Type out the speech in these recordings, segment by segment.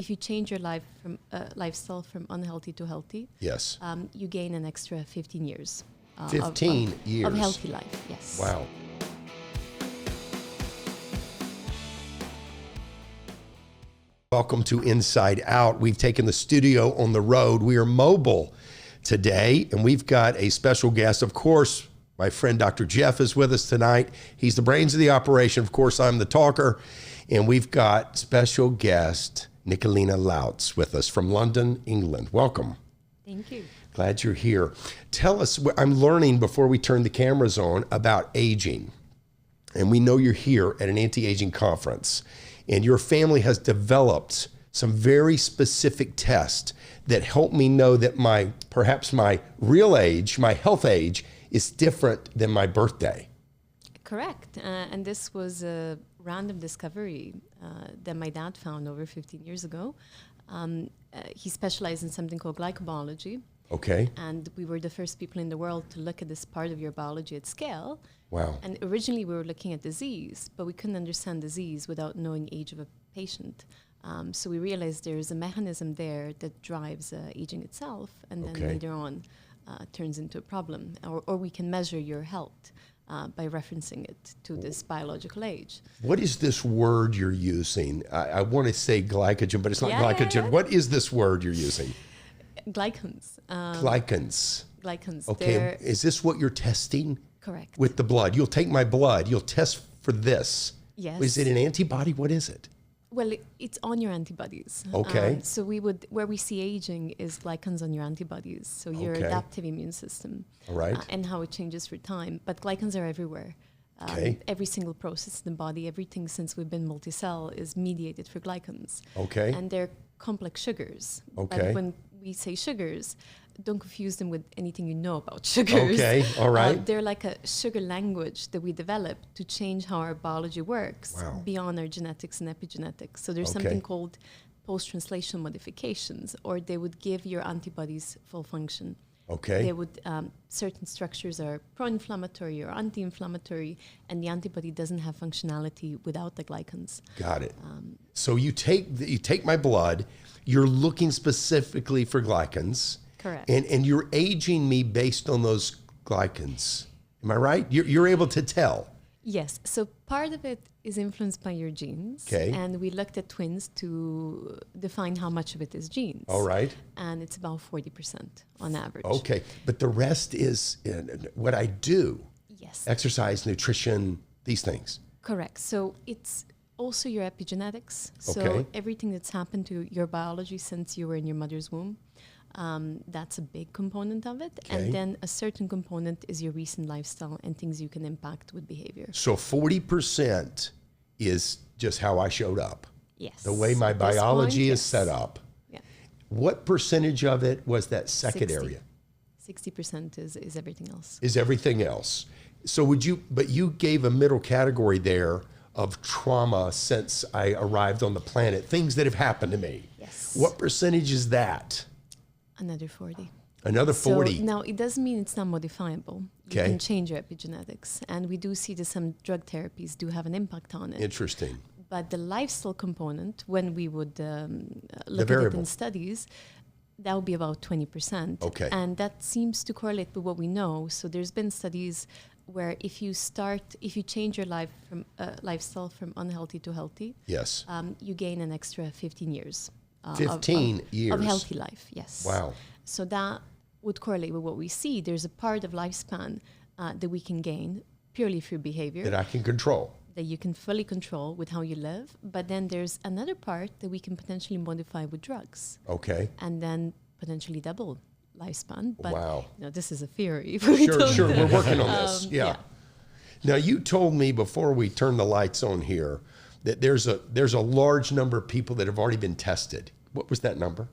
If you change your lifestyle from unhealthy to healthy, Yes. You gain an extra 15 years. 15 years. Of healthy life, yes. Wow. Welcome to Inside Out. We've taken the studio on the road. We are mobile today, and we've got a special guest. Of course, my friend Dr. Jeff is with us tonight. He's the brains of the operation. Of course, I'm the talker. And we've got special guest Nikolina Lauc with us from London, England. Welcome. Thank you. Glad you're here. Tell us, I'm learning before we turn the cameras on about aging. And we know you're here at an anti-aging conference. And your family has developed some very specific tests that help me know that perhaps my real age, my health age, is different than my birthday. Correct. And this was a random discovery that my dad found over 15 years ago. He specialized in something called glycobiology. Okay. And we were the first people in the world to look at this part of your biology at scale. Wow. And originally we were looking at disease, but we couldn't understand disease without knowing age of a patient. So we realized there's a mechanism there that drives aging itself, and then later on turns into a problem. Or we can measure your health by referencing it to this biological age. What is this word you're using? I want to say glycogen, but it's not glycogen. Yeah. What is this word you're using? Glycans. Glycans. Okay. They're Is this what you're testing? correct. With the blood. You'll take my blood. You'll test for this. Yes. Is it an antibody? What is it? Well, it's on your antibodies. Okay. So where we see aging is glycans on your antibodies. So your adaptive immune system. All right. And how it changes for time. But glycans are everywhere. Every single process in the body, everything since we've been multicell is mediated for glycans. Okay. And they're complex sugars. Okay. But when we say sugars, don't confuse them with anything you know about sugars. Okay, all right. They're like a sugar language that we developed to change how our biology works beyond our genetics and epigenetics. So there's something called post-translational modifications, or they would give your antibodies full function. Okay. They would, certain structures are pro-inflammatory or anti-inflammatory, and the antibody doesn't have functionality without the glycans. Got it. So you take my blood, you're looking specifically for glycans. Correct. And you're aging me based on those glycans. Am I right? You're able to tell. Yes. So part of it is influenced by your genes. Okay. And we looked at twins to define how much of it is genes. All right. And it's about 40% on average. Okay. But the rest is what I do. Yes. Exercise, nutrition, these things. Correct. So it's also your epigenetics. So everything that's happened to your biology since you were in your mother's womb. That's a big component of it. Okay. And then a certain component is your recent lifestyle and things you can impact with behavior. So 40% is just how I showed up. Yes. The way my At this biology point, is set up. Yeah. What percentage of it was that second 60. area? 60% is everything else. Is everything else. So but you gave a middle category there of trauma since I arrived on the planet, things that have happened to me. Yes. What percentage is that? Another 40. Another 40. So now it doesn't mean it's not modifiable. You can change your epigenetics. And we do see that some drug therapies do have an impact on it. Interesting. But the lifestyle component, when we would look at it in studies, that would be about 20%. Okay. And that seems to correlate with what we know. So there's been studies where if you change your lifestyle from unhealthy to healthy, Yes. you gain an extra 15 years. 15 years. Of healthy life, yes. Wow. So that would correlate with what we see. There's a part of lifespan that we can gain purely through behavior. That I can control. That you can fully control with how you live. But then there's another part that we can potentially modify with drugs. Okay. And then potentially double lifespan. But wow. This is a theory. Sure. We're working on this. Yeah. Now, you told me before we turn the lights on here that there's a large number of people that have already been tested. What was that number?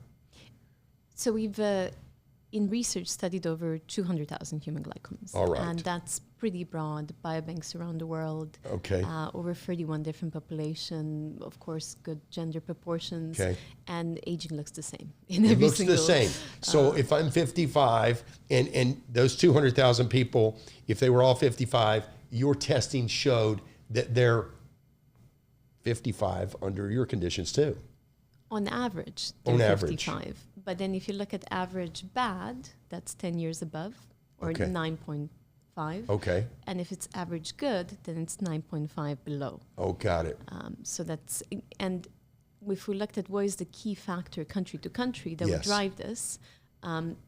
So we've, in research, studied over 200,000 human glycomes. All right. And that's pretty broad. Biobanks around the world. Okay. Over 31 different population. Of course, good gender proportions. Okay. And aging looks the same in every single. It looks the same. So if I'm 55 and those 200,000 people, if they were all 55, your testing showed that they're 55 under your conditions too. On average, On they're average. 55. But then if you look at average bad, that's 10 years above, or 9.5. Okay. And if it's average good, then it's 9.5 below. Oh, got it. So that's, and if we looked at what is the key factor country to country that Yes. would drive this,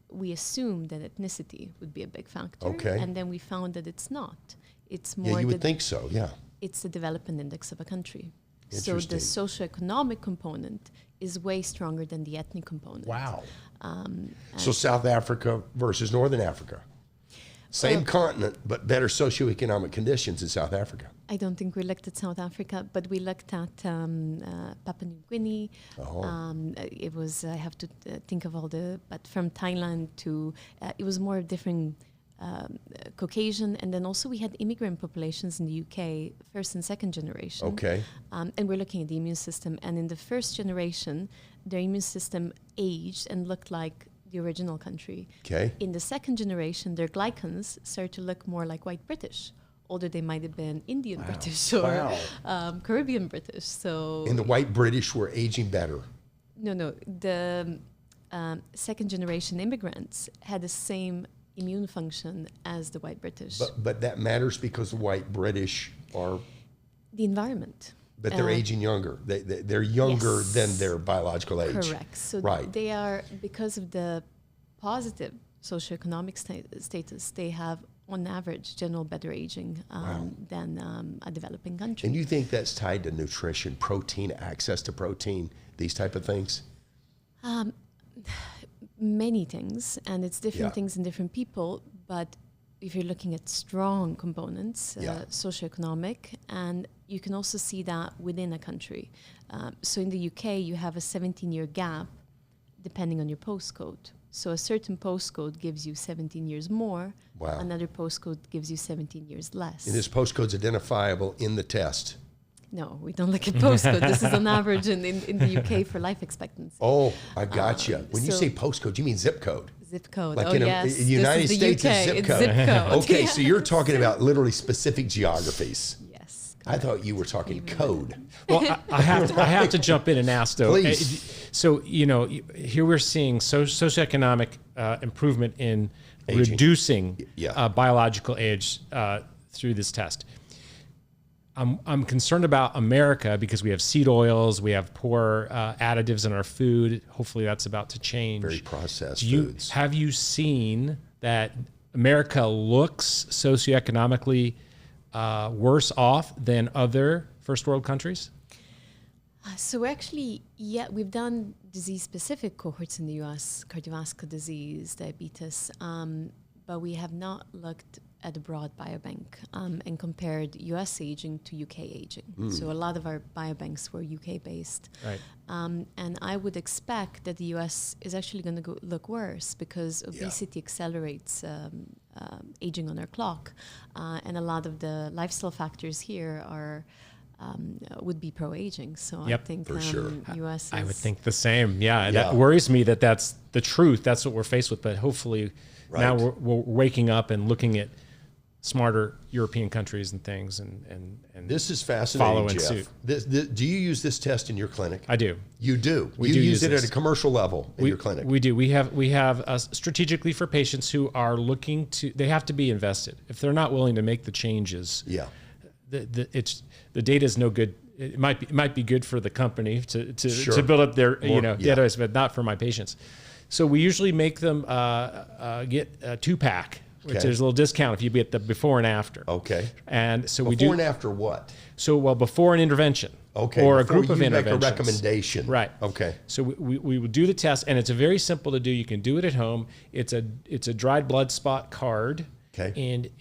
we assumed that ethnicity would be a big factor. Okay. And then we found that it's not. It's Yeah, more you would think so, yeah. it's the development index of a country. So Interesting. the socioeconomic component is way stronger than the ethnic component. Wow. So South Africa versus Northern Africa. Same continent, but better socioeconomic conditions in South Africa. I don't think we looked at South Africa, but we looked at Papua New Guinea. It was, I have to think of all but from Thailand to, it was more different Caucasian, and then also we had immigrant populations in the UK, first and second generation. Okay. And we're looking at the immune system, and in the first generation, their immune system aged and looked like the original country. Okay. In the second generation, their glycans started to look more like white British, although they might have been Indian British or Caribbean British. So And the white British were aging better. no, the second generation immigrants had the same immune function as the white British. But that matters because the white British are, The environment. but they're aging younger. They're younger Yes. than their biological age. Correct. So Right. they are, because of the positive socioeconomic status, they have, on average, general better aging than a developing country. And you think that's tied to nutrition, protein, access to protein, these type of things? Many things, and it's different Yeah. things in different people, but if you're looking at strong components, socioeconomic, and you can also see that within a country. So in the UK, you have a 17-year gap depending on your postcode. So a certain postcode gives you 17 years more. Wow. Another postcode gives you 17 years less. And this postcode's identifiable in the test. No, we don't look at postcode. This is on average in the UK for life expectancy. Oh, I got you. When you so- say postcode, you mean zip code. Zip code. Like oh, in yes. the United This is States, the UK. it's zip It's code. zip code. Okay, so you're talking about literally specific geographies. Yes. I thought you were talking code. Well, I have to jump in and ask though. Please. So here we're seeing socioeconomic improvement in Aging. reducing Yeah. biological age through this test. I'm concerned about America because we have seed oils, we have poor additives in our food. Hopefully, that's about to change. Very processed Do foods. Have you seen that America looks socioeconomically worse off than other first world countries? So actually, we've done disease-specific cohorts in the U.S., cardiovascular disease, diabetes, but we have not looked at a broad biobank and compared U.S. aging to U.K. aging. So a lot of our biobanks were U.K.-based. Right. And I would expect that the U.S. is actually going to look worse because obesity accelerates aging on our clock. And a lot of the lifestyle factors here are would be pro-aging. So I think for sure. U.S. I would think the same. Yeah, Yeah. that worries me that that's the truth. That's what we're faced with. But hopefully now we're waking up and looking at smarter European countries and things and This is fascinating, follow in Jeff. suit. Do you use this test in your clinic? I do. You do. We you do use use it this. at a commercial level in your clinic. We do. We have strategically for patients who are looking to. They have to be invested. If they're not willing to make the changes, the data is no good. It might be good for the company to build up their database, but not for my patients. So we usually make them get a 2-pack, which is a little discount if you get the before and after. Okay. And so we do Before and after what? So before an intervention. Okay. Or a before group of you make interventions. a recommendation. Right. Okay. So we would do the test, and it's a very simple to do. You can do it at home. It's a dried blood spot card. Okay.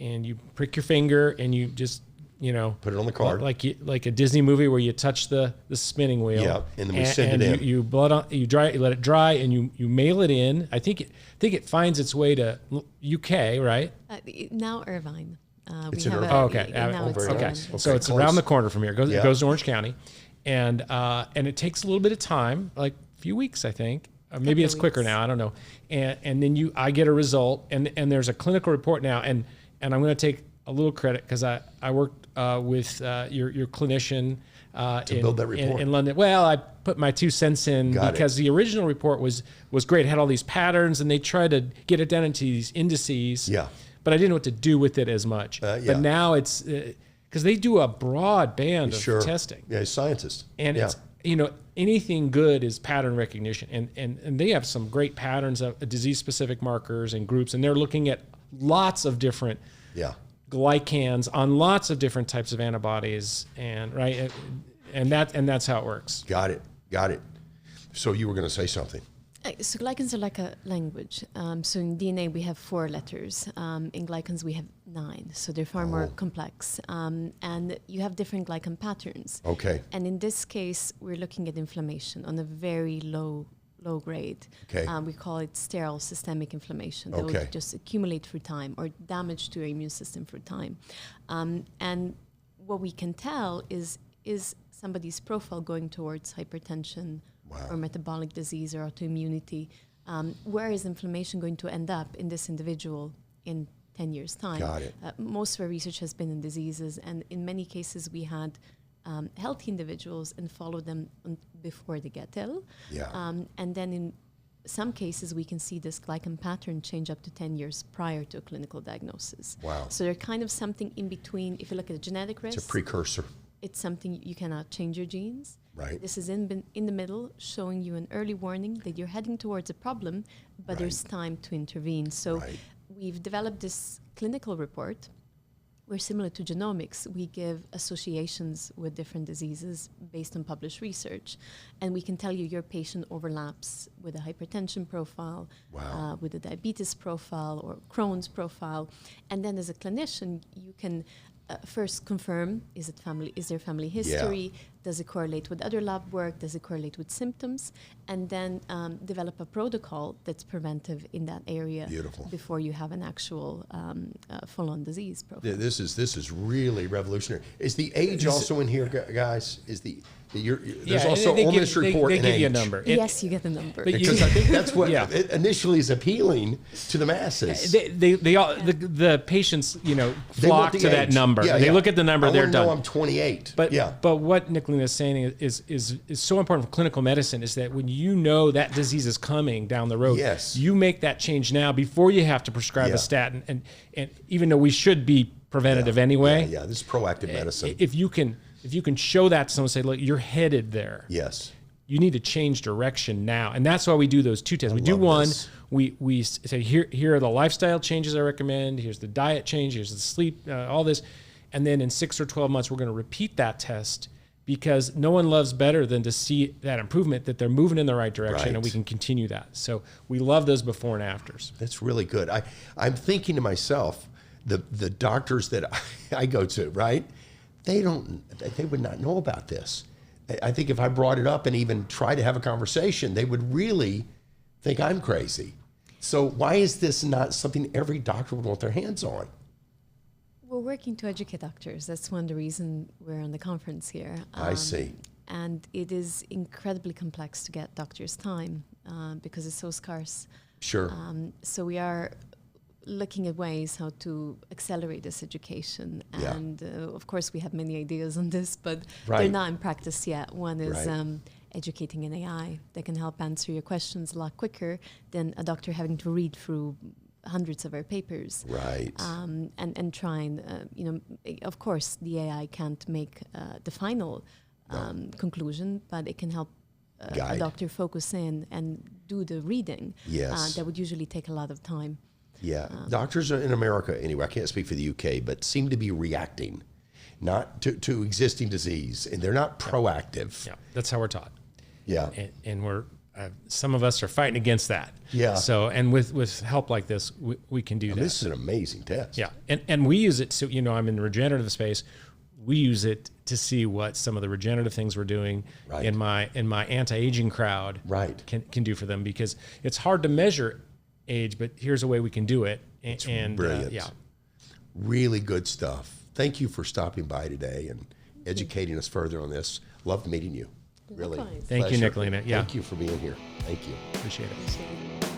And you prick your finger, and you just Put it on the card. like a Disney movie where you touch the spinning wheel. Yeah, and then we send it in. You let it dry, and you mail it in. I think it finds its way to UK, right? Now Irvine. It's we in have Irvine. Okay. now it's Okay. Irvine. So it's close. around the corner from here. It Yeah. goes to Orange County, and it takes a little bit of time, like a few weeks, I think. Maybe it's quicker now. I don't know. And then I get a result, and there's a clinical report now, and I'm going to take a little credit because I worked with your clinician build that report in London. Well, I put my 2 cents in because the original report was great. It had all these patterns, and they tried to get it down into these indices. Yeah. But I didn't know what to do with it as much. But now it's because they do a broad band of testing. Yeah, scientists. And it's, anything good is pattern recognition. And they have some great patterns of disease-specific markers and groups, and they're looking at lots of different glycans on lots of different types of antibodies, and that's how it works. Got it. So you were going to say something. So glycans are like a language. So in DNA we have 4 letters. In glycans we have 9. So they're far more complex. And you have different glycan patterns. Okay. And in this case, we're looking at inflammation on a very low grade. Okay. We call it sterile systemic inflammation. That will just accumulate through time or damage to your immune system through time. And what we can tell is somebody's profile going towards hypertension, or metabolic disease or autoimmunity. Where is inflammation going to end up in this individual in 10 years' time? Got it. Most of our research has been in diseases, and in many cases we had healthy individuals and followed them before they get ill. Yeah. And then in some cases we can see this glycan pattern change up to 10 years prior to a clinical diagnosis. Wow. So they're kind of something in between. If you look at the genetic risk, It's a precursor. it's something you cannot change your genes. Right. This is in the middle, showing you an early warning that you're heading towards a problem, but there's time to intervene. So we've developed this clinical report where, similar to genomics, we give associations with different diseases based on published research. And we can tell you your patient overlaps with a hypertension profile, with a diabetes profile or Crohn's profile. And then as a clinician, you can first confirm, is there family history? Does it correlate with other lab work? Does it correlate with symptoms? And then develop a protocol that's preventive in that area before you have an actual full-on disease profile. Yeah, this is really revolutionary. Is the age also in here, guys? There's also on this report they an give age. you a number. Yes, you get the number. Because I think that's what initially is appealing to the masses. The patients, flock to that number. They look at the number, they're done. I'm 28. But what Nikolina is saying is so important for clinical medicine is that when you know that disease is coming down the road, you make that change now before you have to prescribe a statin. And even though we should be preventative anyway. Yeah, this is proactive medicine. If you can show that to someone, say, look, you're headed there. Yes. You need to change direction now. And that's why we do those 2 tests. We do one, we say, here are the lifestyle changes I recommend, here's the diet change, here's the sleep, all this. And then in 6 or 12 months, we're going to repeat that test, because no one loves better than to see that improvement, that they're moving in the right direction, and we can continue that. So we love those before and afters. That's really good. I'm thinking to myself, the doctors that I go to, right? They would not know about this. I think if I brought it up and even tried to have a conversation, they would really think I'm crazy. So why is this not something every doctor would want their hands on? We're working to educate doctors. That's one of the reasons we're on the conference here. I see. And it is incredibly complex to get doctors' time because it's so scarce. Sure. So we are looking at ways how to accelerate this education. And of course, we have many ideas on this, but they're not in practice yet. One is educating an AI that can help answer your questions a lot quicker than a doctor having to read through hundreds of our papers. Right. And trying, of course, the AI can't make the final conclusion, but it can help a doctor focus in and do the reading. Yes. That would usually take a lot of time. Yeah. Doctors in America, anyway, I can't speak for the UK, but seem to be reacting not to existing disease, and they're not proactive. Yeah, that's how we're taught. Yeah. And we're, some of us are fighting against that. Yeah. So, and with help like this, we can do that. This is an amazing test. Yeah. And we use it, so, I'm in the regenerative space. We use it to see what some of the regenerative things we're doing in my anti-aging crowd can do for them, because it's hard to measure age, but here's a way we can do it. It's brilliant. Really good stuff. Thank you for stopping by today and educating us further on this. Loved meeting you. Really. Thank you, Nikolina. Thank you for being here. Thank you. Appreciate it.